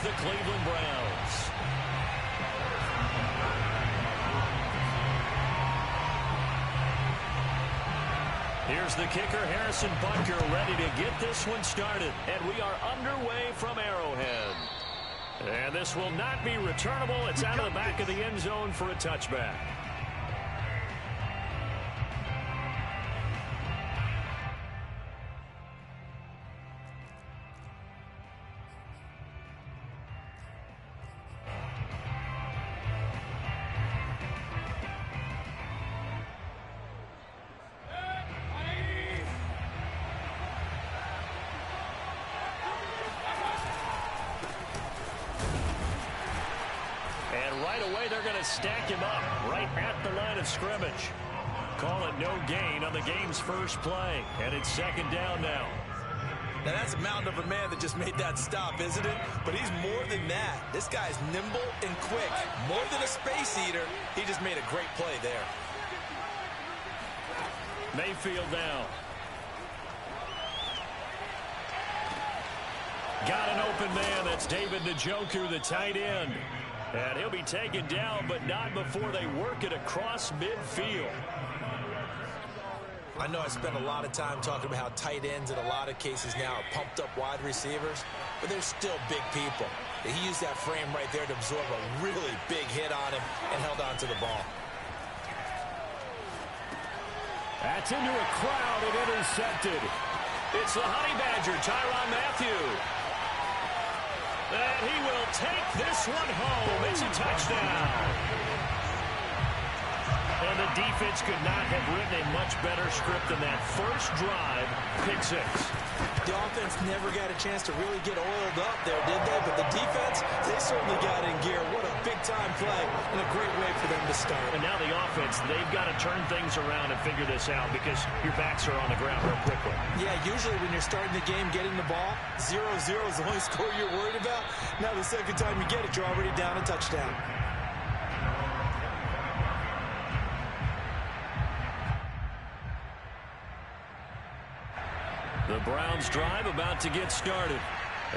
the Cleveland Browns. Here's the kicker, Harrison Butker, ready to get this one started. And we are underway from Arrowhead. And this will not be returnable. It's out of the back of the end zone for a touchback. Stack him up right at the line of scrimmage. Call it no gain on the game's first play. And it's second down now. Now that's a mountain of a man that just made that stop, isn't it? But he's more than that. This guy's nimble and quick. More than a space eater. He just made a great play there. Mayfield down. Got an open man. That's David Njoku, the tight end. And he'll be taken down, but not before they work it across midfield. I know I spent a lot of time talking about how tight ends in a lot of cases now are pumped up wide receivers, but they're still big people. He used that frame right there to absorb a really big hit on him and held on to the ball. That's into a crowd and intercepted. It's the Honey Badger, Tyrann Mathieu. And he will take this one home. It's a touchdown. And the defense could not have written a much better script than that first drive, pick six. The offense never got a chance to really get oiled up there, did they? But the defense, they certainly got in gear. What a big-time play and a great way for them to start. And now the offense, they've got to turn things around and figure this out because your backs are on the ground real quickly. Yeah, usually when you're starting the game getting the ball, 0-0 is the only score you're worried about. Now the second time you get it, you're already down a touchdown. The Browns drive about to get started.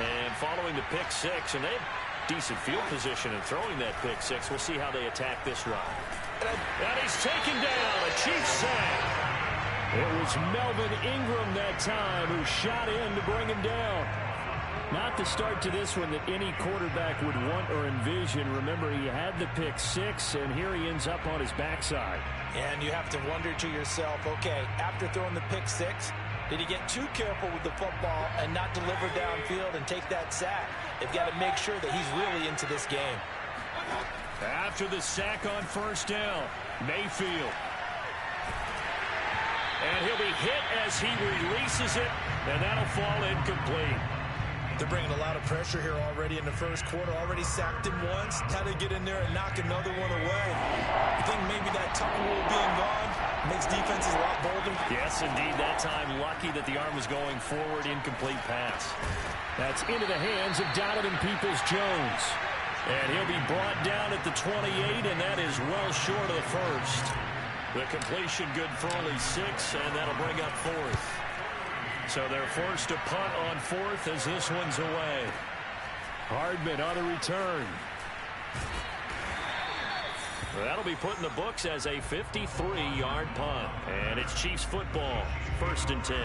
And following the pick six, and they have decent field position in throwing that pick six. We'll see how they attack this drive. And he's taken down, a Chiefs sack. It was Melvin Ingram that time who shot in to bring him down. Not the start to this one that any quarterback would want or envision. Remember, he had the pick six, and here he ends up on his backside. And you have to wonder to yourself, okay, after throwing the pick six, did he get too careful with the football and not deliver downfield and take that sack? They've got to make sure that he's really into this game. After the sack on first down, Mayfield. And he'll be hit as he releases it, and that'll fall incomplete. They're bringing a lot of pressure here already in the first quarter. Already sacked him once. How to get in there and knock another one away. I think maybe that tunnel rule being gone makes defenses a lot bolder. Yes, indeed. That time, lucky that the arm was going forward. Incomplete pass. That's into the hands of Donovan Peoples-Jones. And he'll be brought down at the 28, and that is well short of the first. The completion good for only 6, and that'll bring up fourth. So they're forced to punt on fourth as this one's away. Hardman on the return. That'll be put in the books as a 53-yard punt. And it's Chiefs football, 1st and 10.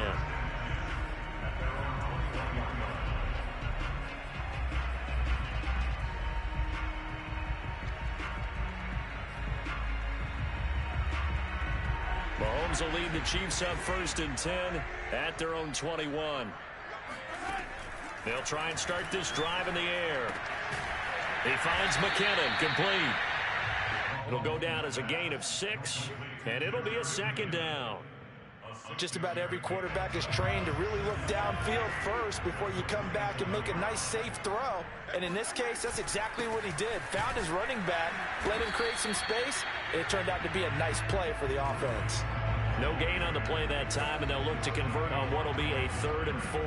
Mahomes will lead the Chiefs up 1st and 10 at their own 21. They'll try and start this drive in the air. He finds McKinnon, complete. It'll go down as a gain of 6, and it'll be a 2nd down. Just about every quarterback is trained to really look downfield first before you come back and make a nice, safe throw. And in this case, that's exactly what he did. Found his running back, let him create some space, and it turned out to be a nice play for the offense. No gain on the play that time, and they'll look to convert on what will be a 3rd and 4.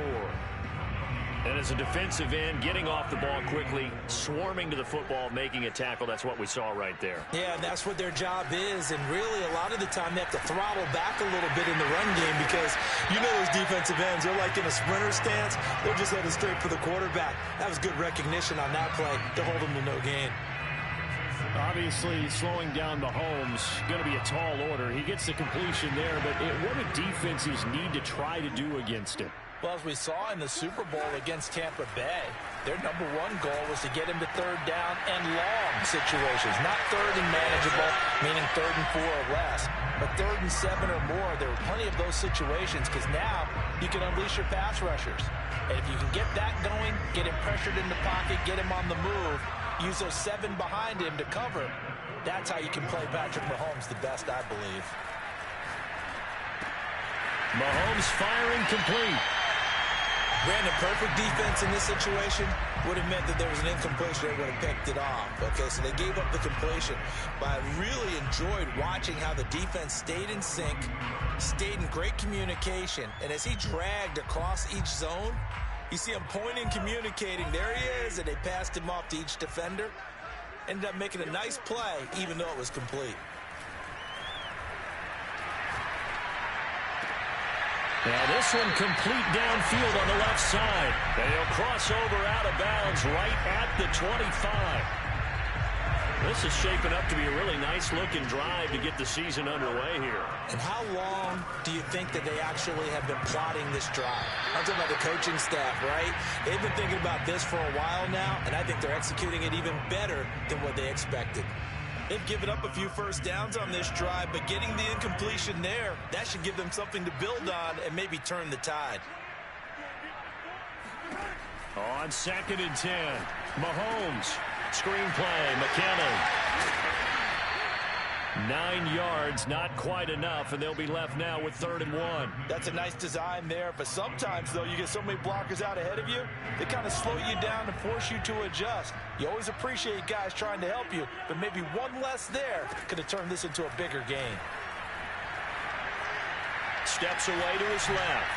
And as a defensive end, getting off the ball quickly, swarming to the football, making a tackle, that's what we saw right there. Yeah, and that's what their job is. And really, a lot of the time, they have to throttle back a little bit in the run game because you know those defensive ends, they're like in a sprinter stance. They're just headed straight for the quarterback. That was good recognition on that play to hold them to no gain. Obviously, slowing down Mahomes going to be a tall order. He gets the completion there, but what do defenses need to try to do against him? Well, as we saw in the Super Bowl against Tampa Bay, their #1 goal was to get him to third down and long situations. Not third and manageable, meaning 3rd and 4 or less. But 3rd and 7 or more, there were plenty of those situations because now you can unleash your pass rushers. And if you can get that going, get him pressured in the pocket, get him on the move, use those 7 behind him to cover, that's how you can play Patrick Mahomes the best, I believe. Mahomes firing complete. Brandon, perfect defense in this situation would have meant that there was an incompletion. They would have picked it off. Okay, so they gave up the completion. But I really enjoyed watching how the defense stayed in sync, stayed in great communication. And as he dragged across each zone, you see him pointing, communicating. There he is, and they passed him off to each defender. Ended up making a nice play, even though it was complete. Now this one complete downfield on the left side. And he'll cross over out of bounds right at the 25. This is shaping up to be a really nice-looking drive to get the season underway here. And how long do you think that they actually have been plotting this drive? I'm talking about the coaching staff, right? They've been thinking about this for a while now, and I think they're executing it even better than what they expected. They've given up a few first downs on this drive, but getting the incompletion there, that should give them something to build on and maybe turn the tide. On 2nd and 10, Mahomes. Screenplay, McKinnon. 9 yards, not quite enough, and they'll be left now with 3rd and 1. That's a nice design there, but sometimes, though, you get so many blockers out ahead of you, they kind of slow you down and force you to adjust. You always appreciate guys trying to help you, but maybe one less there could have turned this into a bigger game. Steps away to his left.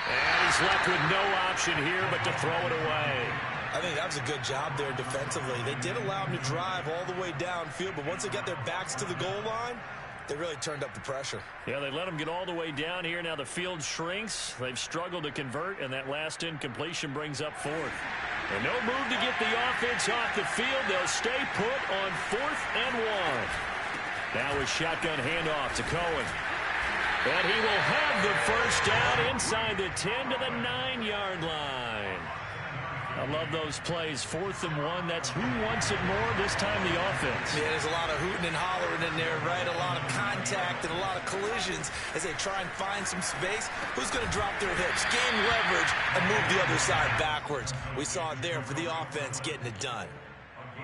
And he's left with no option here but to throw it away. I think that was a good job there defensively. They did allow him to drive all the way downfield, but once they got their backs to the goal line, they really turned up the pressure. Yeah, they let him get all the way down here. Now the field shrinks. They've struggled to convert, and that last incompletion brings up 4th. And no move to get the offense off the field. They'll stay put on 4th and 1. Now a shotgun handoff to Cohen. And he will have the first down inside the 10 to the 9-yard line. I love those plays. 4th and 1. That's who wants it more, this time the offense. Yeah, there's a lot of hooting and hollering in there, right? A lot of contact and a lot of collisions as they try and find some space. Who's going to drop their hips, gain leverage, and move the other side backwards? We saw it there for the offense getting it done.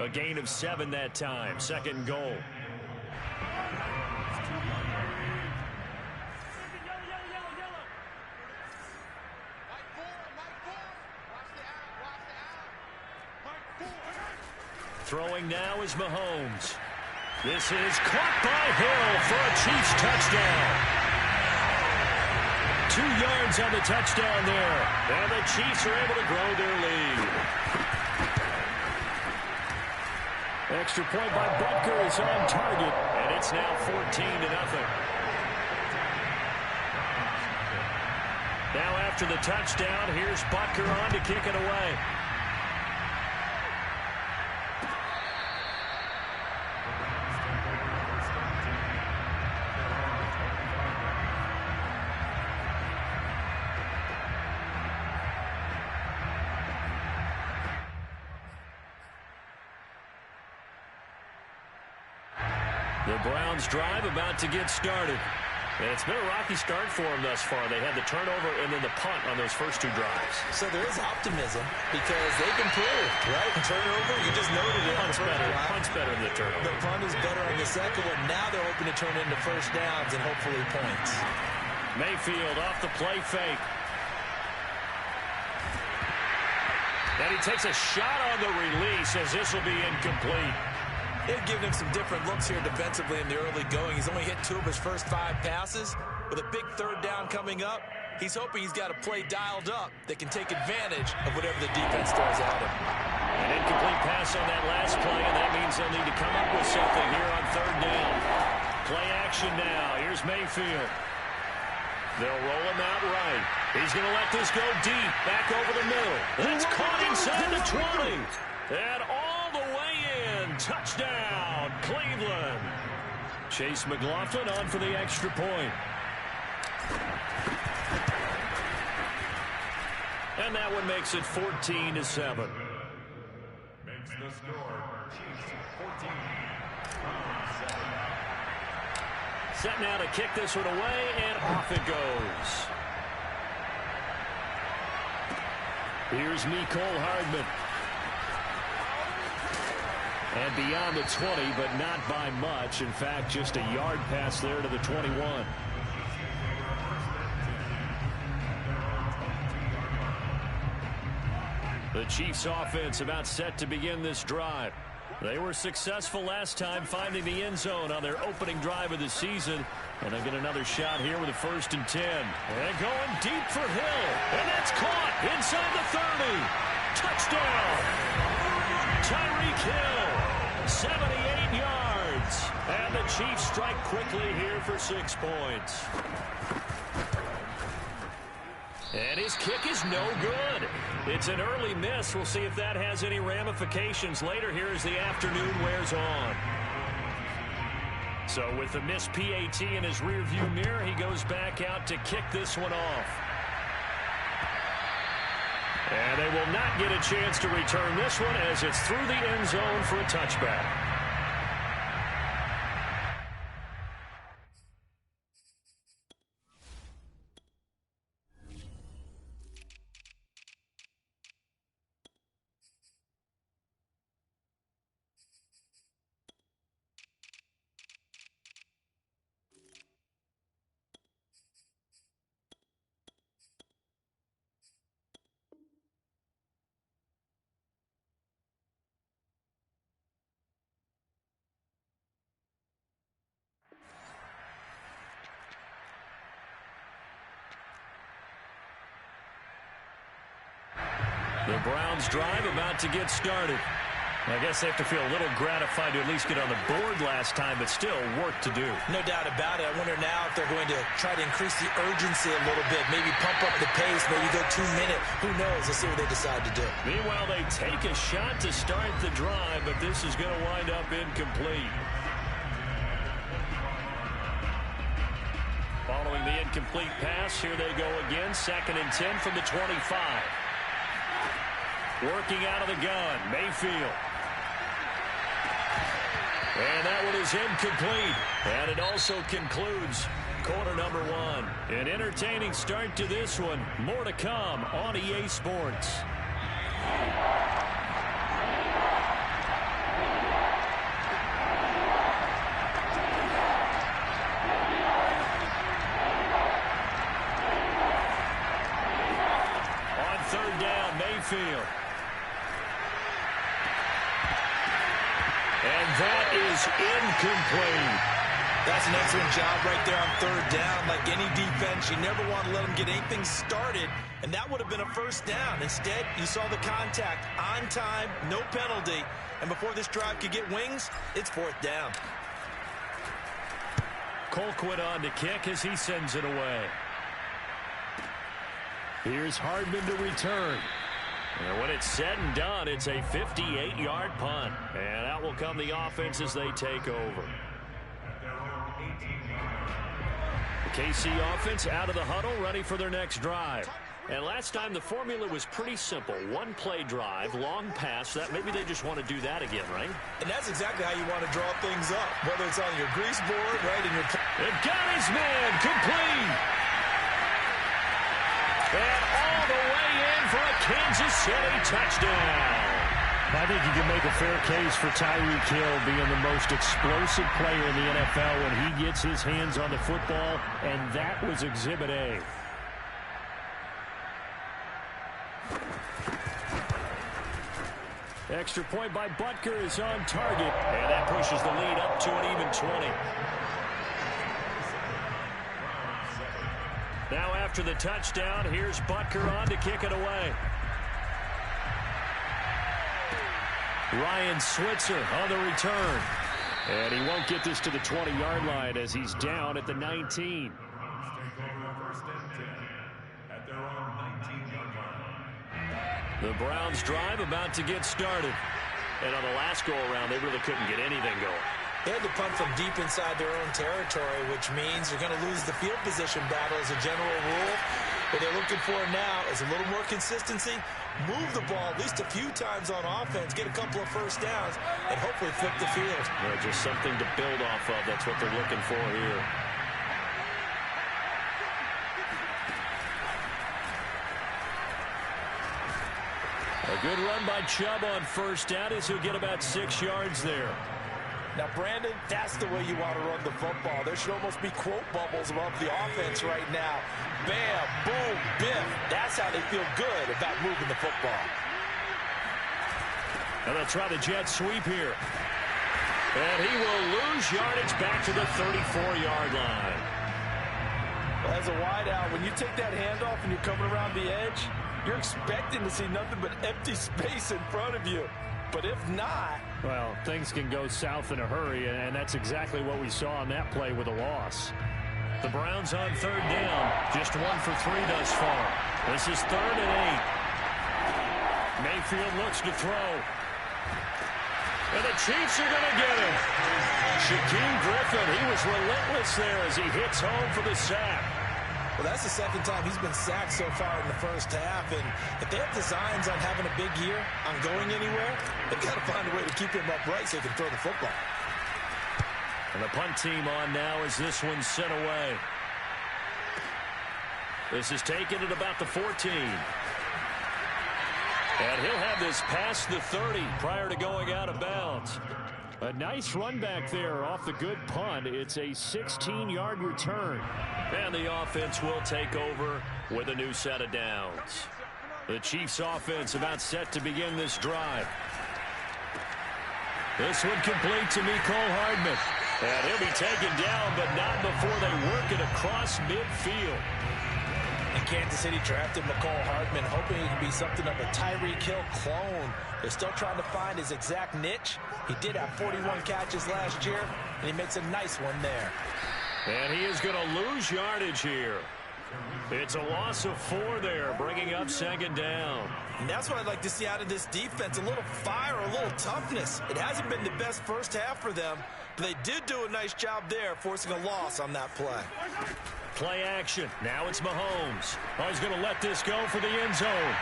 A gain of 7 that time. 2nd and goal. Throwing now is Mahomes. This is caught by Hill for a Chiefs touchdown. 2 yards on the touchdown there. And the Chiefs are able to grow their lead. Extra point by Butker is on target. And it's now 14-0. Now after the touchdown, here's Butker on to kick it away. The Browns drive about to get started. And it's been a rocky start for them thus far. They had the turnover and then the punt on those first 2 drives. So there is optimism because they've improved, right? Turnover, you just noted it. Punt's better than the turnover. The punt is better on the second one. Now they're hoping to turn into first downs and hopefully points. Mayfield off the play fake. And he takes a shot on the release as this will be incomplete. They've given him some different looks here defensively in the early going. He's only hit 2 of his first 5 passes. With a big 3rd down coming up, He's hoping he's got a play dialed up that can take advantage of whatever the defense throws at him. An incomplete pass on that last play, and that means they'll need to come up with something here on third down. Play action now. Here's Mayfield. They'll roll him out right. He's going to let this go deep, back over the middle. That's caught inside the 20. And all the way in. Touchdown, Cleveland. Chase McLaughlin on for the extra point. And that one makes it 14-7. Makes the score, Chiefs 14. Set now to kick this one away, and off it goes. Here's Mecole Hardman. And beyond the 20, but not by much. In fact, just a yard pass there to the 21. The Chiefs offense about set to begin this drive. They were successful last time finding the end zone on their opening drive of the season. And they get another shot here with a 1st and 10. And going deep for Hill. And that's caught inside the 30. Touchdown. Tyreek Hill. 78 yards. And the Chiefs strike quickly here for 6 points. And his kick is no good. It's an early miss. We'll see if that has any ramifications later here as the afternoon wears on. So with the missed PAT in his rearview mirror, he goes back out to kick this one off. And they will not get a chance to return this one as it's through the end zone for a touchback. The Browns drive about to get started. I guess they have to feel a little gratified to at least get on the board last time, but still work to do. No doubt about it. I wonder now if they're going to try to increase the urgency a little bit, maybe pump up the pace, maybe go 2-minute. Who knows? Let's see what they decide to do. Meanwhile, they take a shot to start the drive, but this is going to wind up incomplete. Following the incomplete pass, here they go again. 2nd and 10 from the 25. Working out of the gun, Mayfield. And that one is incomplete. And it also concludes quarter number 1. An entertaining start to this one. More to come on EA Sports. On 3rd down, Mayfield. And that is incomplete. That's an excellent job right there on 3rd down. Like any defense, you never want to let them get anything started, and that would have been a 1st down. Instead, you saw the contact on time, no penalty, and before this drive could get wings, it's 4th down. Colquitt on to kick as he sends it away. Here's Hardman to return. And when it's said and done, it's a 58-yard punt. And out will come the offense as they take over. The KC offense out of the huddle, ready for their next drive. And last time the formula was pretty simple. 1-play drive, long pass. That maybe they just want to do that again, right? And that's exactly how you want to draw things up, whether it's on your grease board, right, in your... They've got his man, complete. And all the way in for a Kansas City touchdown. I think you can make a fair case for Tyreek Hill being the most explosive player in the NFL when he gets his hands on the football, and that was Exhibit A. Extra point by Butker is on target, and that pushes the lead up to an even 20. Now after after the touchdown. Here's Butker on to kick it away. Ryan Switzer on the return. And he won't get this to the 20-yard line as he's down at the 19. The Browns drive about to get started. And on the last go-around, they really couldn't get anything going. They had to punt from deep inside their own territory, which means they're going to lose the field position battle as a general rule. What they're looking for now is a little more consistency, move the ball at least a few times on offense, get a couple of first downs, and hopefully flip the field. Just something to build off of. That's what they're looking for here. A good run by Chubb on first down as he'll get about 6 yards there. Now, Brandon, that's the way you want to run the football. There should almost be quote bubbles above the offense right now. Bam, boom, biff. That's how they feel good about moving the football. And they'll try the jet sweep here. And he will lose yardage back to the 34-yard line. Well, as a wideout, when you take that handoff and you're coming around the edge, you're expecting to see nothing but empty space in front of you. But if not... Well, things can go south in a hurry, and that's exactly what we saw on that play with a loss. The Browns on third down. Just 1 for 3 thus far. This is 3rd and 8. Mayfield looks to throw. And the Chiefs are going to get him. Shaquem Griffin, he was relentless there as he hits home for the sack. Well, that's the second time he's been sacked so far in the first half. And if they have designs on having a big year, on going anywhere, they've got to find a way to keep him upright so he can throw the football. And the punt team on now as this one's sent away. This is taken at about the 14. And he'll have this past the 30 prior to going out of bounds. A nice run back there off the good punt. It's a 16-yard return. And the offense will take over with a new set of downs. The Chiefs offense about set to begin this drive. This one complete to Mecole Hardman. And he'll be taken down, but not before they work it across midfield. And Kansas City drafted Mecole Hardman, hoping he can be something of a Tyreek Hill clone. They're still trying to find his exact niche. He did have 41 catches last year, and he makes a nice one there. And he is going to lose yardage here. It's a loss of 4 there, bringing up 2nd down. And that's what I'd like to see out of this defense, a little fire, a little toughness. It hasn't been the best first half for them, but they did do a nice job there, forcing a loss on that play. Play action. Now it's Mahomes. Oh, he's going to let this go for the end zone.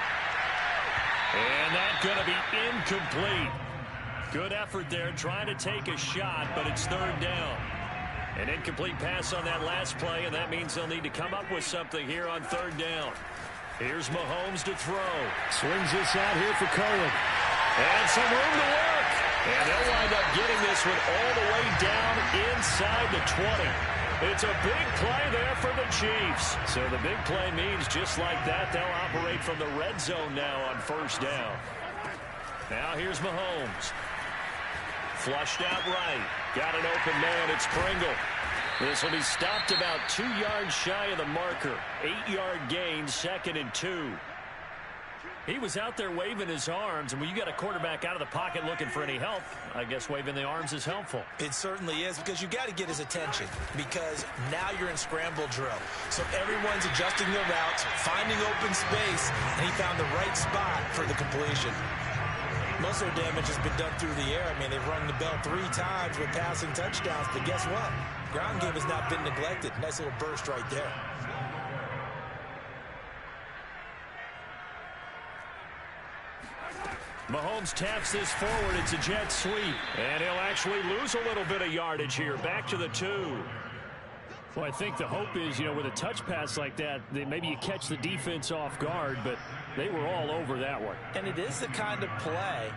And that's going to be incomplete. Good effort there trying to take a shot, but it's 3rd down. An incomplete pass on that last play, and that means they'll need to come up with something here on 3rd down. Here's Mahomes to throw. Swings this out here for Cohen. And some room to work. And they'll wind up getting this one all the way down inside the 20. It's a big play there for the Chiefs. So the big play means just like that, they'll operate from the red zone now on 1st down. Now here's Mahomes. Flushed out right. Got an open man. It's Pringle. This will be stopped about 2 yards shy of the marker. 8-yard gain, 2nd and 2. He was out there waving his arms, and when you got a quarterback out of the pocket looking for any help, I guess waving the arms is helpful. It certainly is, because you got to get his attention, because now you're in scramble drill. So everyone's adjusting their routes, finding open space, and he found the right spot for the completion. Most of their damage has been done through the air. I mean, they've rung the bell 3 times with passing touchdowns, but guess what? Ground game has not been neglected. Nice little burst right there. Mahomes taps this forward. It's a jet sweep. And he'll actually lose a little bit of yardage here. Back to the 2. Well, I think the hope is, with a touch pass like that, maybe you catch the defense off guard, but they were all over that one. And it is the kind of play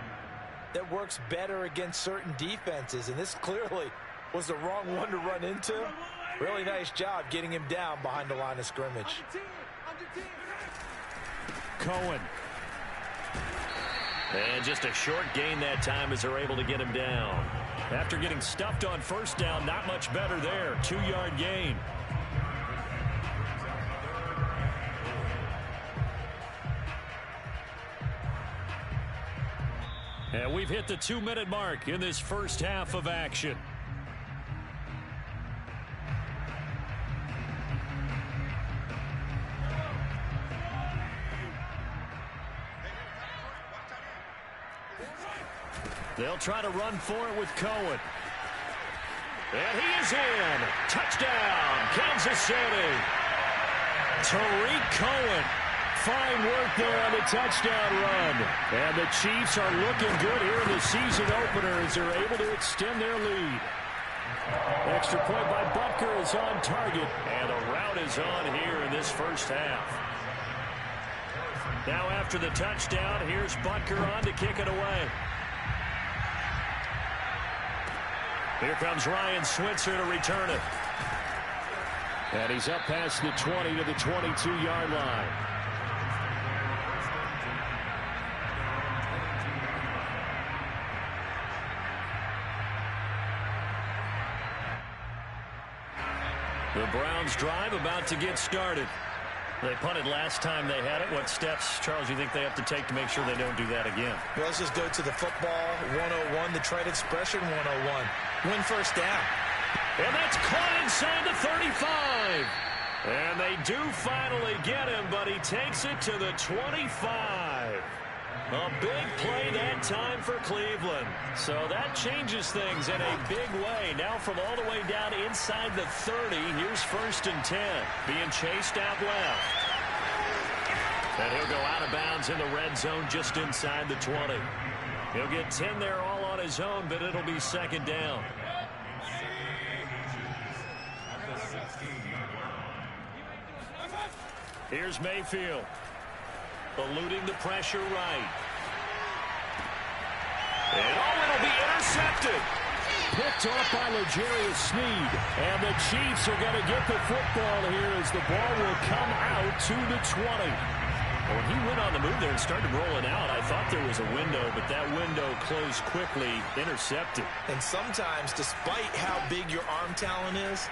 that works better against certain defenses, and this clearly was the wrong one to run into. Really nice job getting him down behind the line of scrimmage. Cohen. And just a short gain that time as they're able to get him down. After getting stuffed on 1st down, not much better there. 2-yard gain. And we've hit the 2-minute mark in this first half of action. They'll try to run for it with Cohen. And he is in. Touchdown, Kansas City. Tariq Cohen. Fine work there on the touchdown run. And the Chiefs are looking good here in the season opener as they're able to extend their lead. Extra point by Butker is on target. And a route is on here in this first half. Now after the touchdown, here's Butker on to kick it away. Here comes Ryan Switzer to return it. And he's up past the 20 to the 22-yard line. The Browns drive about to get started. They punted last time they had it. What steps, Charles, you think they have to take to make sure they don't do that again? Well, let's just go to the football 101, the trade expression 101. Win first down. And that's caught inside the 35. And they do finally get him, but he takes it to the 25. A big play that time for Cleveland. So that changes things in a big way. Now from all the way down inside the 30, here's 1st and 10. Being chased out left. And he'll go out of bounds in the red zone just inside the 20. He'll get 10 there all on his own, but it'll be 2nd down. Here's Mayfield. Eluding the pressure right. And it'll be intercepted. Picked off by L'Jarius Sneed. And the Chiefs are going to get the football here as the ball will come out to the 20. When he went on the move there and started rolling out, I thought there was a window, but that window closed quickly, intercepted. And sometimes, despite how big your arm talent is,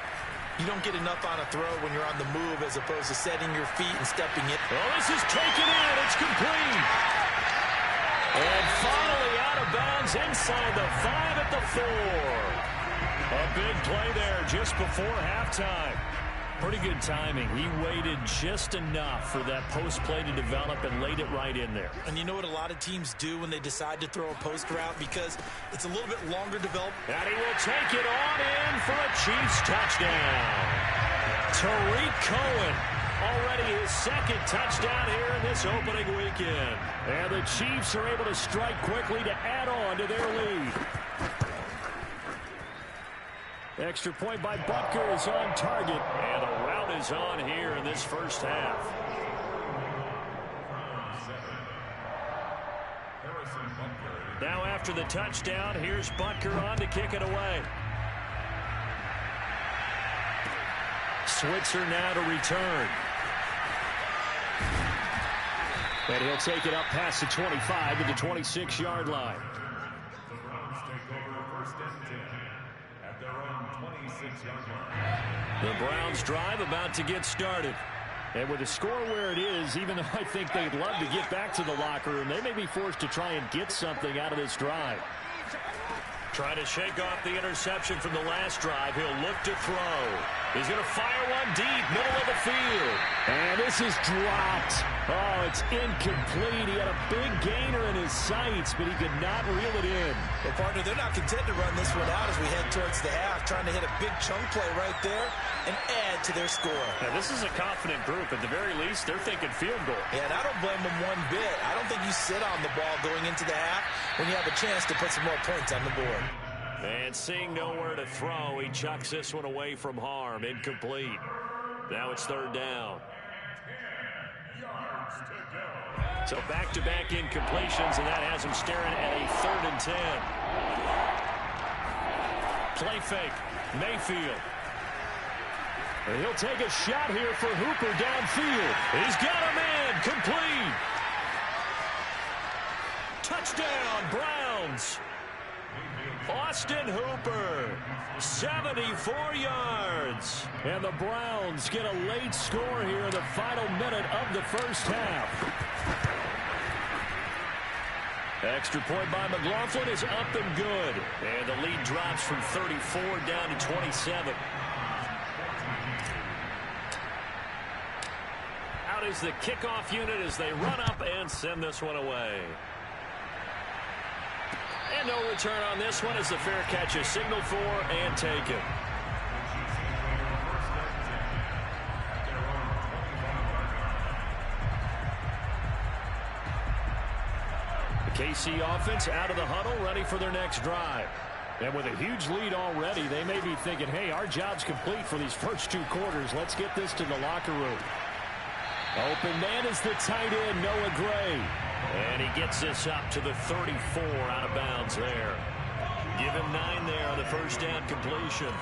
you don't get enough on a throw when you're on the move as opposed to setting your feet and stepping in. Well, this is taken in. It's complete. And finally out of bounds inside the 5 at the 4. A big play there just before halftime. Pretty good timing. He waited just enough for that post play to develop and laid it right in there. And you know what a lot of teams do when they decide to throw a post route? Because it's a little bit longer developed. And he will take it on in for a Chiefs touchdown. Tariq Cohen, already his 2nd touchdown here in this opening weekend. And the Chiefs are able to strike quickly to add on to their lead. Extra point by Butker is on target. And a route is on here in this first half. Now after the touchdown, here's Butker on to kick it away. Switzer now to return. And he'll take it up past the 25 to the 26-yard line. The Browns take over 1st and 10 at their own 26-yard line. The Browns drive about to get started. And with the score where it is, even though I think they'd love to get back to the locker room, they may be forced to try and get something out of this drive. Trying to shake off the interception from the last drive. He'll look to throw. He's going to fire one deep, middle of the field. And this is dropped. Oh, it's incomplete. He had a big gainer in his sights, but he could not reel it in. Well, partner, they're not content to run this one out as we head towards the half, trying to hit a big chunk play right there and add to their score. Now, this is a confident group. At the very least, they're thinking field goal. Yeah, and I don't blame them one bit. I don't think you sit on the ball going into the half when you have a chance to put some more points on the board. And seeing nowhere to throw, he chucks this one away from harm. Incomplete. Now it's 3rd down. So back-to-back incompletions, and that has him staring at a 3rd and 10. Play fake. Mayfield. And he'll take a shot here for Hooper downfield. He's got a man. Complete. Touchdown, Browns. Austin Hooper, 74 yards. And the Browns get a late score here in the final minute of the first half. Extra point by McLaughlin is up and good. And the lead drops from 34 down to 27. Out is the kickoff unit as they run up and send this one away. And no return on this one as the fair catch is signaled for and taken. KC offense out of the huddle, ready for their next drive. And with a huge lead already, they may be thinking, hey, our job's complete for these first 2 quarters. Let's get this to the locker room. Open man is the tight end, Noah Gray. And he gets this up to the 34 out of bounds there. Give him 9 there on the first down completion.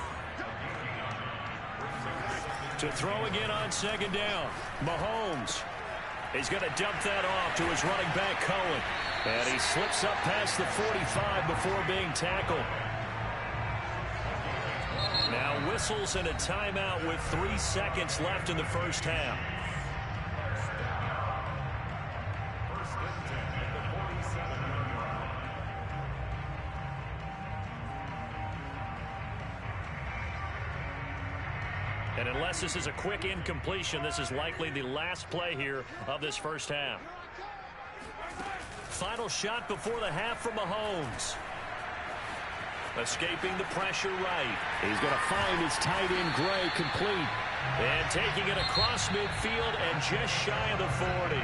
To throw again on second down, Mahomes. He's going to dump that off to his running back, Cohen. And he slips up past the 45 before being tackled. Now whistles and a timeout with 3 seconds left in the first half. And unless this is a quick incompletion, this is likely the last play here of this first half. Final shot before the half from Mahomes. Escaping the pressure right. He's going to find his tight end, Gray, complete. And taking it across midfield and just shy of the 40.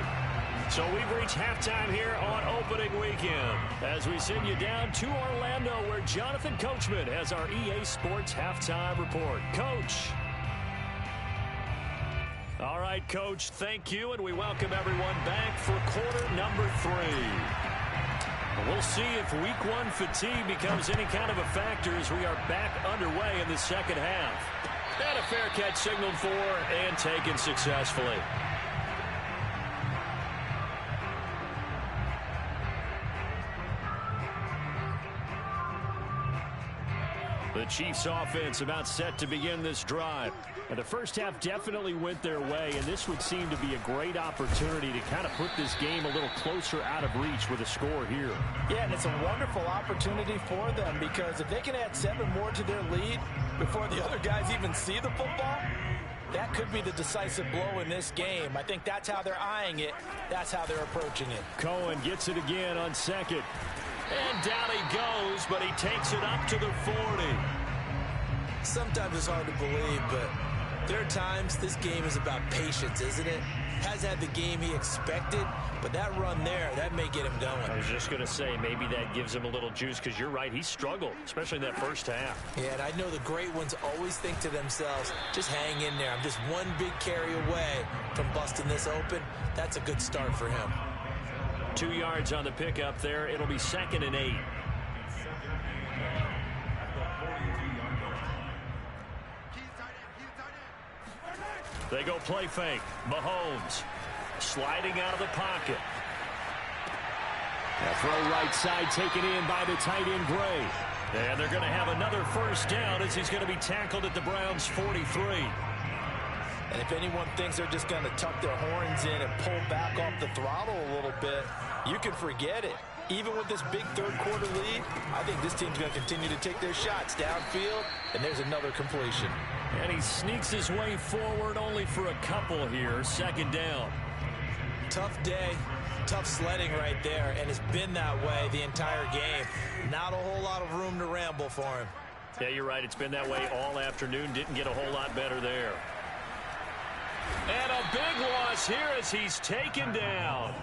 So we've reached halftime here on opening weekend as we send you down to Orlando where Jonathan Coachman has our EA Sports halftime report. Coach. All right, Coach, thank you, and we welcome everyone back for quarter number 3. We'll see if week 1 fatigue becomes any kind of a factor as we are back underway in the second half. And a fair catch signaled for and taken successfully. The Chiefs offense about set to begin this drive. And the first half definitely went their way, and this would seem to be a great opportunity to kind of put this game a little closer out of reach with a score here. Yeah, and it's a wonderful opportunity for them because if they can add 7 more to their lead before the other guys even see the football, that could be the decisive blow in this game. I think that's how they're eyeing it. That's how they're approaching it. Cohen gets it again on second. And down he goes, but he takes it up to the 40. Sometimes it's hard to believe, but there are times this game is about patience, isn't it? Hasn't had the game he expected, but that run there, that may get him going. I was just going to say, maybe that gives him a little juice because you're right, he struggled, especially in that first half. Yeah, and I know the great ones always think to themselves, just hang in there. I'm just one big carry away from busting this open. That's a good start for him. 2 yards on the pickup there. It'll be 2nd and 8. They go play fake. Mahomes sliding out of the pocket. A throw right side taken in by the tight end Gray. And they're going to have another first down as he's going to be tackled at the Browns' 43. And if anyone thinks they're just going to tuck their horns in and pull back off the throttle a little bit, you can forget it. Even with this big third-quarter lead, I think this team's going to continue to take their shots downfield, and there's another completion. And he sneaks his way forward only for a couple here. 2nd down. Tough day, tough sledding right there, and it's been that way the entire game. Not a whole lot of room to ramble for him. Yeah, you're right. It's been that way all afternoon. Didn't get a whole lot better there. And a big loss here as he's taken down.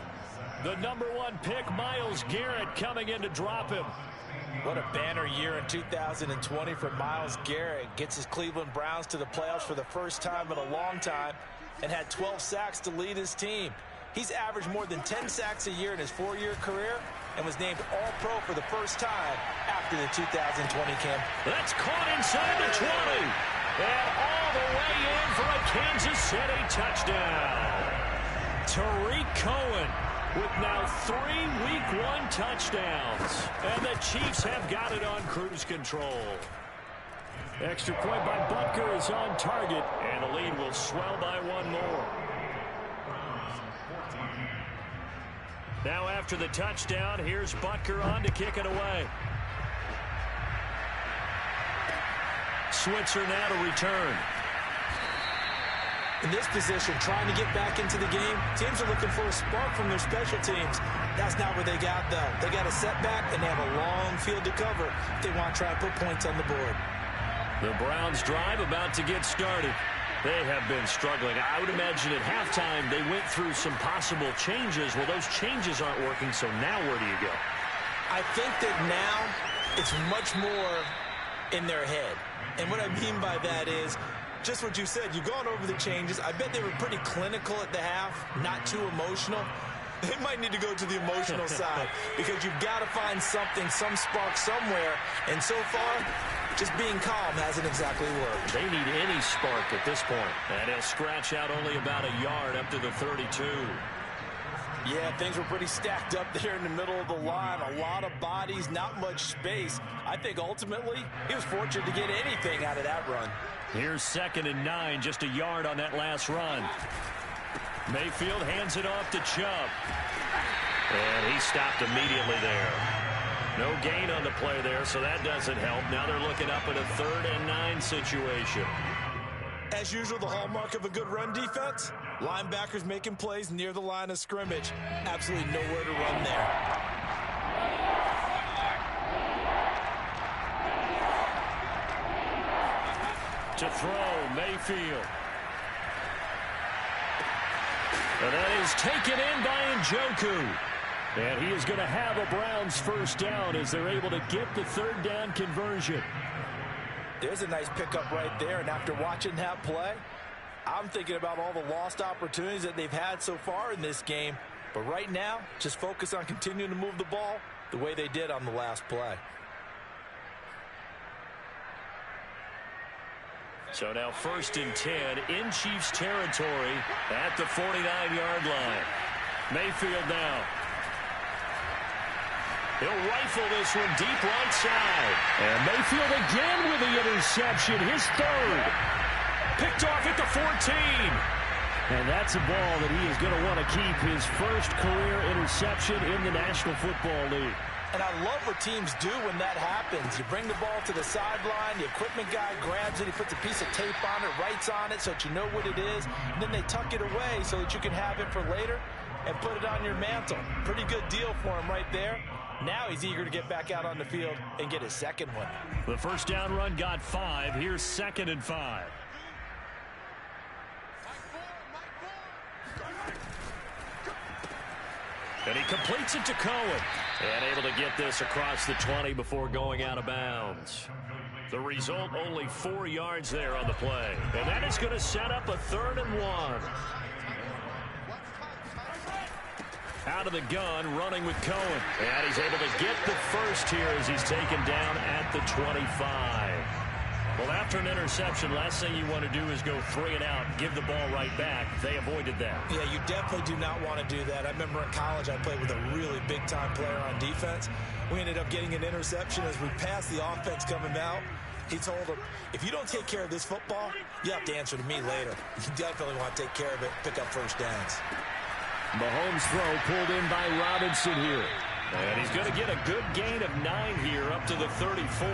The #1 pick, Myles Garrett, coming in to drop him. What a banner year in 2020 for Myles Garrett. Gets his Cleveland Browns to the playoffs for the first time in a long time and had 12 sacks to lead his team. He's averaged more than 10 sacks a year in his 4-year career and was named All-Pro for the first time after the 2020 camp. That's caught inside the 20. And all the way in for a Kansas City touchdown. Tariq Cohen with now 3 Week 1 touchdowns. And the Chiefs have got it on cruise control. Extra point by Butker is on target. And the lead will swell by 1 more. Now after the touchdown, here's Butker on to kick it away. Switzer now to return. In this position, trying to get back into the game, teams are looking for a spark from their special teams. That's not what they got, though. They got a setback, and they have a long field to cover if they want to try and put points on the board. The Browns drive about to get started. They have been struggling. I would imagine at halftime they went through some possible changes. Well, those changes aren't working, so now where do you go? I think that now it's much more in their head. And what I mean by that is just what you said. You've gone over the changes. I bet they were pretty clinical at the half, not too emotional. They might need to go to the emotional side because you've got to find something, some spark somewhere. And so far, just being calm hasn't exactly worked. They need any spark at this point. And he'll scratch out only about a yard up to the 32. Yeah, things were pretty stacked up there in the middle of the line. A lot of bodies, not much space. I think ultimately he was fortunate to get anything out of that run. Here's 2nd and 9, just a yard on that last run. Mayfield hands it off to Chubb. And he stopped immediately there. No gain on the play there, so that doesn't help. Now they're looking up at a 3rd and 9 situation. As usual, the hallmark of a good run defense, linebackers making plays near the line of scrimmage. Absolutely nowhere to run there. To throw, Mayfield. And that is taken in by Njoku. And he is going to have a Browns first down as they're able to get the 3rd down conversion. There's a nice pickup right there, and after watching that play, I'm thinking about all the lost opportunities that they've had so far in this game. But right now, just focus on continuing to move the ball the way they did on the last play. So now 1st and 10 in Chiefs territory at the 49-yard line. Mayfield now. He'll rifle this one deep right side. And Mayfield again with the interception, his 3rd. Picked off at the 14. And that's a ball that he is going to want to keep, his first career interception in the National Football League. And I love what teams do when that happens. You bring the ball to the sideline, the equipment guy grabs it, he puts a piece of tape on it, writes on it so that you know what it is, and then they tuck it away so that you can have it for later and put it on your mantle. Pretty good deal for him right there. Now he's eager to get back out on the field and get his 2nd one. The first down run got 5. Here's 2nd and 5. And he completes it to Cohen. And able to get this across the 20 before going out of bounds. The result, only 4 yards there on the play. And that is going to set up a 3rd and 1. Out of the gun, running with Cohen. And he's able to get the first here as he's taken down at the 25. Well, after an interception, last thing you want to do is go 3 and out, give the ball right back. They avoided that. Yeah, you definitely do not want to do that. I remember in college I played with a really big-time player on defense. We ended up getting an interception as we passed the offense coming out. He told him, if you don't take care of this football, you have to answer to me later. You definitely want to take care of it, pick up first downs. Mahomes' throw pulled in by Robinson here. And he's going to get a good gain of 9 here up to the 34.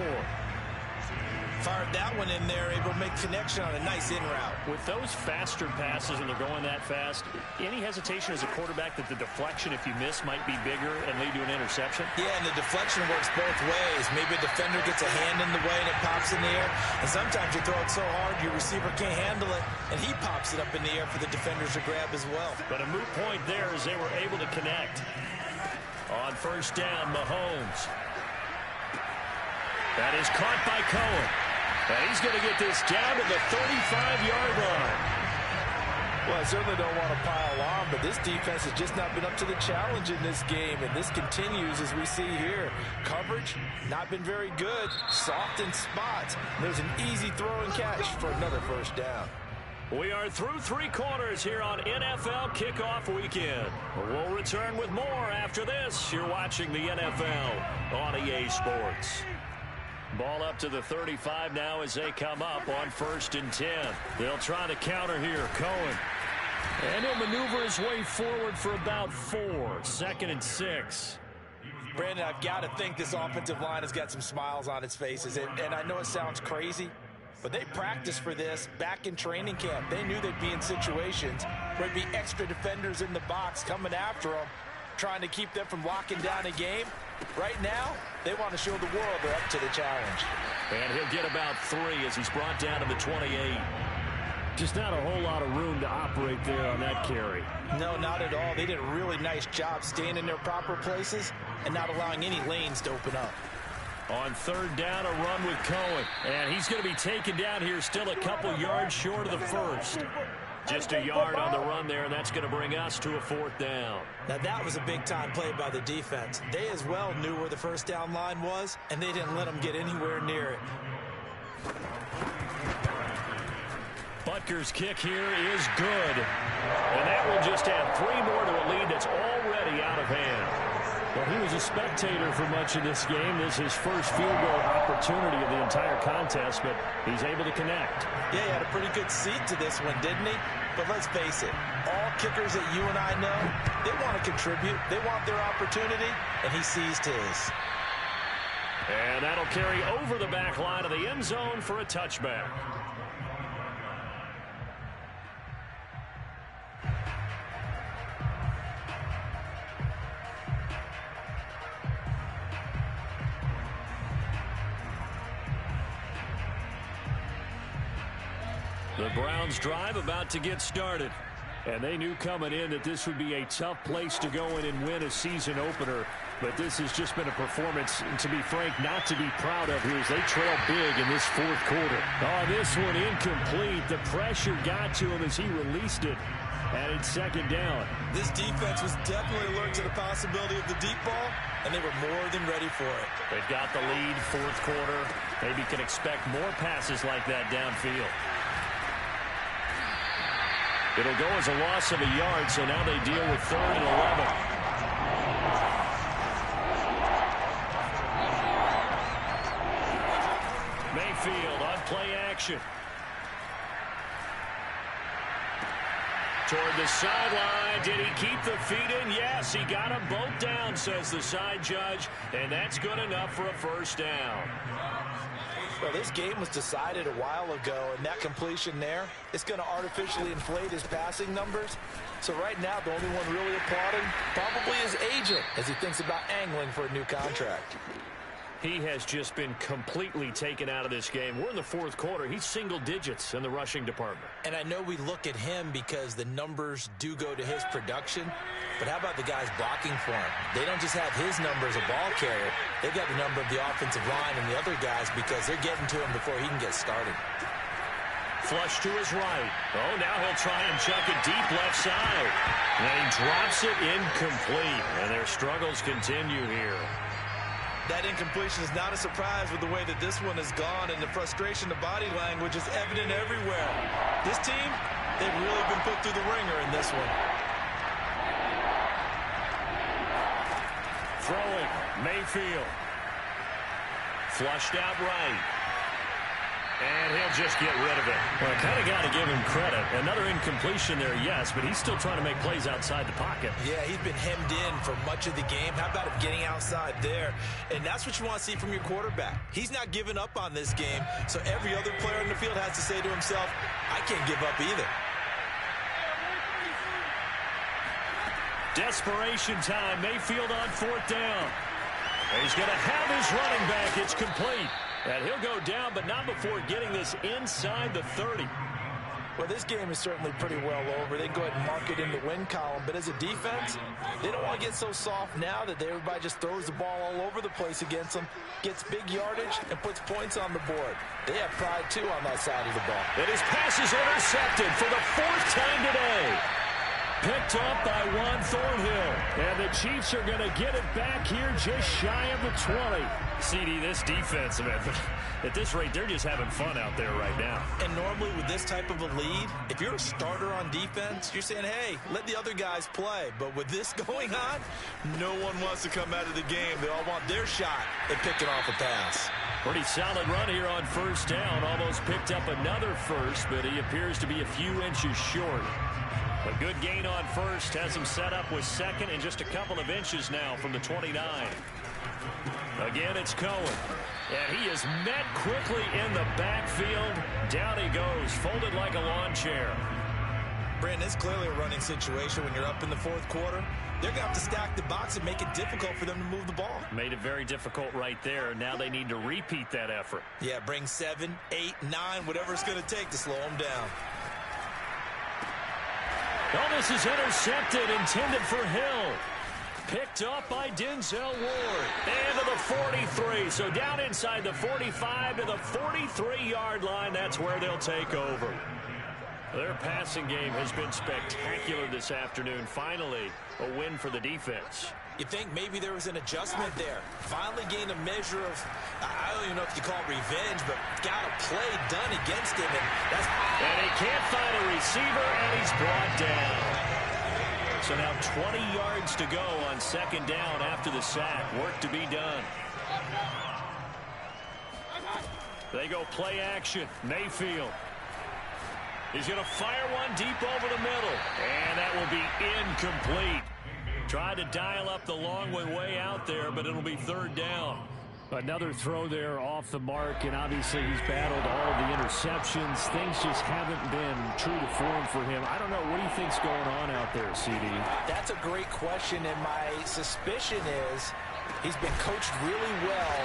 Fired that one in there, able to make connection on a nice in route. With those faster passes and they're going that fast, any hesitation as a quarterback that the deflection, if you miss, might be bigger and lead to an interception? Yeah, and the deflection works both ways. Maybe a defender gets a hand in the way and it pops in the air. And sometimes you throw it so hard your receiver can't handle it, and he pops it up in the air for the defenders to grab as well. But a moot point there as they were able to connect. On first down, Mahomes. That is caught by Cohen. And he's going to get this down to the 35-yard line. Well, I certainly don't want to pile on, but this defense has just not been up to the challenge in this game, and this continues as we see here. Coverage, not been very good. Soft in spots. There's an easy throw and catch for another first down. We are through 3 quarters here on NFL Kickoff Weekend. We'll return with more after this. You're watching the NFL on EA Sports. Ball up to the 35 now as they come up on 1st and 10. They'll try to counter here. Cohen And he'll maneuver his way forward for about 4. 2nd and 6. Brandon, I've got to think this offensive line has got some smiles on its faces. And I know it sounds crazy, but they practiced for this back in training camp. They knew they'd be in situations where there'd be extra defenders in the box coming after them, trying to keep them from locking down a game. Right now, they want to show the world they're up to the challenge. And he'll get about 3 as he's brought down to the 28. Just not a whole lot of room to operate there on that carry. No, not at all. They did a really nice job staying in their proper places and not allowing any lanes to open up. On 3rd down, a run with Cohen. And he's going to be taken down here, still a couple yards short of the first. Just a yard on the run there, and that's going to bring us to a 4th down. Now, that was a big-time play by the defense. They as well knew where the first down line was, and they didn't let them get anywhere near it. Butker's kick here is good. And that will just add 3 more to a lead that's already out of hand. Well, he was a spectator for much of this game. This is his first field goal opportunity of the entire contest, but he's able to connect. Yeah, he had a pretty good seat to this one, didn't he? But let's face it, all kickers that you and I know, they want to contribute. They want their opportunity, and he seized his. And that'll carry over the back line of the end zone for a touchback. The Browns drive about to get started. And they knew coming in that this would be a tough place to go in and win a season opener. But this has just been a performance, to be frank, not to be proud of here as they trail big in this 4th quarter. Oh, this one incomplete. The pressure got to him as he released it. And it's 2nd down. This defense was definitely alert to the possibility of the deep ball, and they were more than ready for it. They've got the lead, 4th quarter. Maybe can expect more passes like that downfield. It'll go as a loss of a yard, so now they deal with 3rd and 11. Mayfield on play action. Toward the sideline. Did he keep the feet in? Yes, he got them both down, says the side judge, and that's good enough for a 1st down. Well, this game was decided a while ago, and that completion there is going to artificially inflate his passing numbers. So right now, the only one really applauding probably his agent as he thinks about angling for a new contract. He has just been completely taken out of this game. We're in the 4th quarter. He's single digits in the rushing department. And I know we look at him because the numbers do go to his production, but how about the guys blocking for him? They don't just have his number as a ball carrier. They've got the number of the offensive line and the other guys because they're getting to him before he can get started. Flush to his right. Oh, now he'll try and chuck it deep left side. And he drops it incomplete. And their struggles continue here. That incompletion is not a surprise with the way that this one has gone, and the frustration, the body language is evident everywhere. This team, they've really been put through the ringer in this one. Throwing, Mayfield. Flushed out right. And he'll just get rid of it. Well, I kind of got to give him credit. Another incompletion there, yes, but he's still trying to make plays outside the pocket. Yeah, he's been hemmed in for much of the game. How about him getting outside there? And that's what you want to see from your quarterback. He's not giving up on this game, so every other player in the field has to say to himself, I can't give up either. Desperation time. Mayfield on 4th down. He's going to have his running back. It's complete. And he'll go down, but not before getting this inside the 30. Well, this game is certainly pretty well over. They can go ahead and mark it in the win column. But as a defense, they don't want to get so soft now that everybody just throws the ball all over the place against them, gets big yardage, and puts points on the board. They have pride, too, on that side of the ball. And his pass is intercepted for the 4th time today. Picked up by Juan Thornhill. And the Chiefs are going to get it back here just shy of the 20. CD, this defense, man, at this rate, they're just having fun out there right now. And normally with this type of a lead, if you're a starter on defense, you're saying, hey, let the other guys play. But with this going on, no one wants to come out of the game. They all want their shot at picking off a pass. Pretty solid run here on 1st down. Almost picked up another first, but he appears to be a few inches short. A good gain on first has him set up with second and just a couple of inches now from the 29. Again, it's Cohen. And he is met quickly in the backfield. Down he goes, folded like a lawn chair. Brandon, it's clearly a running situation when you're up in the fourth quarter. They're going to have to stack the box and make it difficult for them to move the ball. Made it very difficult right there. Now they need to repeat that effort. Yeah, bring 7, 8, 9, whatever it's going to take to slow them down. Oh, this is intercepted, intended for Hill. Picked up by Denzel Ward. And to the 43. So down inside the 45 to the 43-yard line. That's where they'll take over. Their passing game has been spectacular this afternoon. Finally, a win for the defense. You think maybe there was an adjustment there. Finally gained a measure of, I don't even know if you call it revenge, but got a play done against him. And he can't find a receiver, and he's brought down. So now 20 yards to go on second down after the sack. Work to be done. They go play action. Mayfield. He's going to fire one deep over the middle. And that will be incomplete. Tried to dial up the long one way out there, but it'll be third down. Another throw there off the mark, and obviously he's battled all of the interceptions. Things just haven't been true to form for him. I don't know. What do you think's going on out there, CD? That's a great question, and my suspicion is he's been coached really well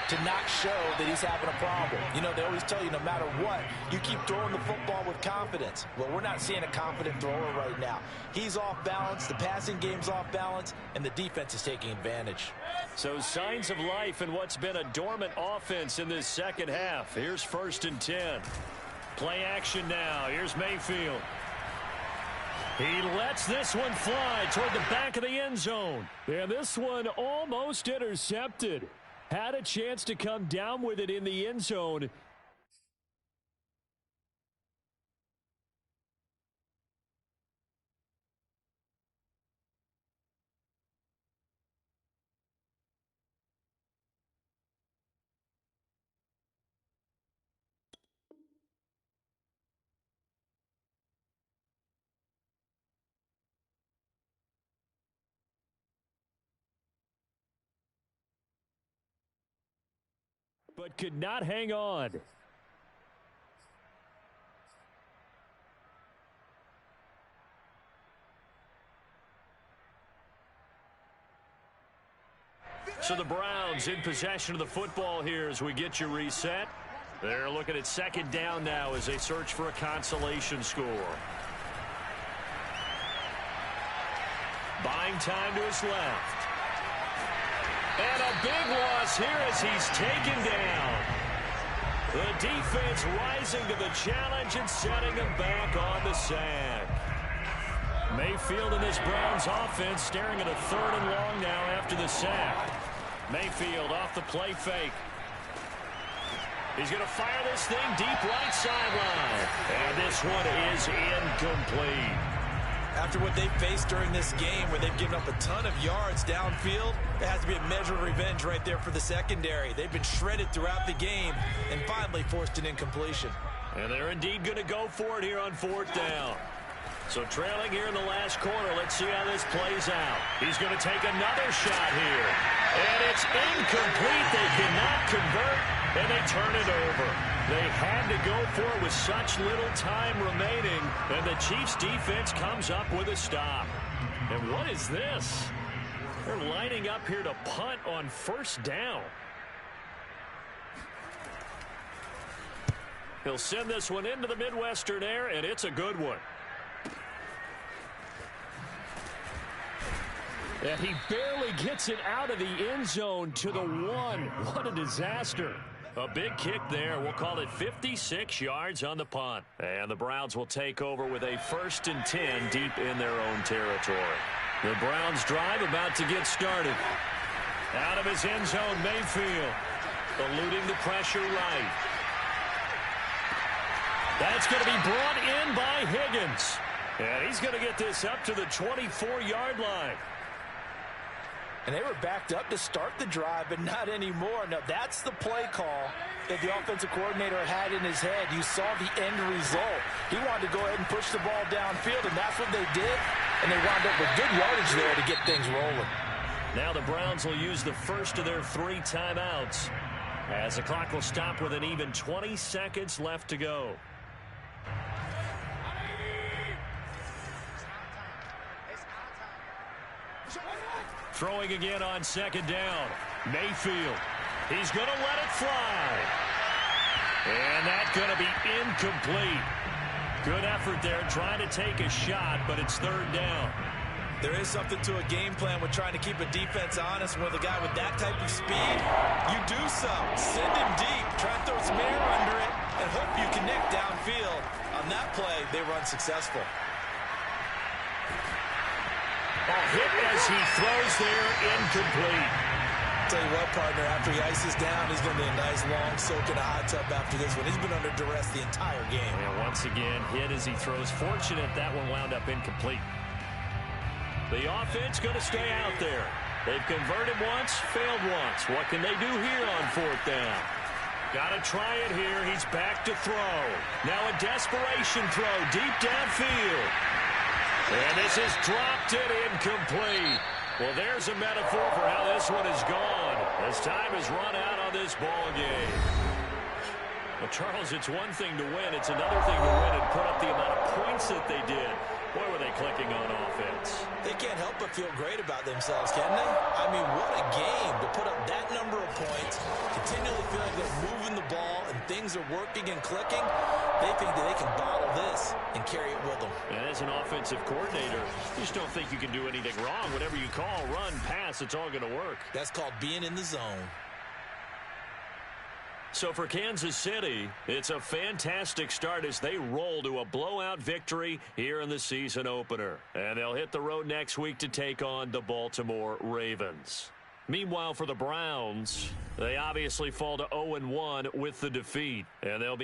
to not show that he's having a problem. You know, they always tell you no matter what, you keep throwing the football with confidence. Well, we're not seeing a confident thrower right now. He's off balance, the passing game's off balance, and the defense is taking advantage. So signs of life in what's been a dormant offense in this second half. Here's 1st and 10. Play action now. Here's Mayfield. He lets this one fly toward the back of the end zone. And this one almost intercepted. Had a chance to come down with it in the end zone. But could not hang on. So the Browns in possession of the football here as we get you reset. They're looking at second down now as they search for a consolation score. Buying time to his left. And a big loss here as he's taken down. The defense rising to the challenge and setting him back on the sack. Mayfield and this Browns offense staring at a 3rd and long now after the sack. Mayfield off the play fake. He's going to fire this thing deep right sideline. And this one is incomplete. After what they faced during this game where they've given up a ton of yards downfield, there has to be a measure of revenge right there for the secondary. They've been shredded throughout the game and finally forced an incompletion. And they're indeed going to go for it here on 4th down. So trailing here in the last quarter, let's see how this plays out. He's going to take another shot here. And it's incomplete. They cannot convert, and they turn it over. They had to go for it with such little time remaining, and the Chiefs' defense comes up with a stop. And what is this? They're lining up here to punt on 1st down. He'll send this one into the Midwestern air, and it's a good one. And he barely gets it out of the end zone to the 1. What a disaster. A big kick there. We'll call it 56 yards on the punt. And the Browns will take over with a 1st and 10 deep in their own territory. The Browns drive about to get started. Out of his end zone, Mayfield. Eluding the pressure right. That's going to be brought in by Higgins. And he's going to get this up to the 24-yard line. And they were backed up to start the drive, but not anymore. Now, that's the play call that the offensive coordinator had in his head. You saw the end result. He wanted to go ahead and push the ball downfield, and that's what they did. And they wound up with good yardage there to get things rolling. Now the Browns will use the first of their 3 timeouts, as the clock will stop with an even 20 seconds left to go. Throwing again on 2nd down. Mayfield. He's going to let it fly. And that's going to be incomplete. Good effort there trying to take a shot, but it's 3rd down. There is something to a game plan with trying to keep a defense honest. With a guy with that type of speed, you do so. Send him deep. Try and throw some air under it and hope you connect downfield. On that play, they run successful. Hit as he throws there, incomplete. Tell you what, partner, after he ices down, he's going to be a nice long soak in a hot tub after this one. He's been under duress the entire game. And once again, hit as he throws. Fortunate that one wound up incomplete. The offense going to stay out there. They've converted once, failed once. What can they do here on 4th down? Got to try it here. He's back to throw. Now a desperation throw deep downfield. And this is dropped it incomplete. Well, there's a metaphor for how this one is gone, as time has run out on this ball game. Well, Charles, it's one thing to win. It's another thing to win and put up the amount of points that they did. Boy, were they clicking on offense. They can't help but feel great about themselves, can they? I mean, what a game to put up that number of points, continually feel like they're moving the ball and things are working and clicking. They think that they can bottle this and carry it with them. And as an offensive coordinator, you just don't think you can do anything wrong. Whatever you call, run, pass, it's all going to work. That's called being in the zone. So for Kansas City, it's a fantastic start as they roll to a blowout victory here in the season opener. And they'll hit the road next week to take on the Baltimore Ravens. Meanwhile, for the Browns, they obviously fall to 0-1 with the defeat, and they'll be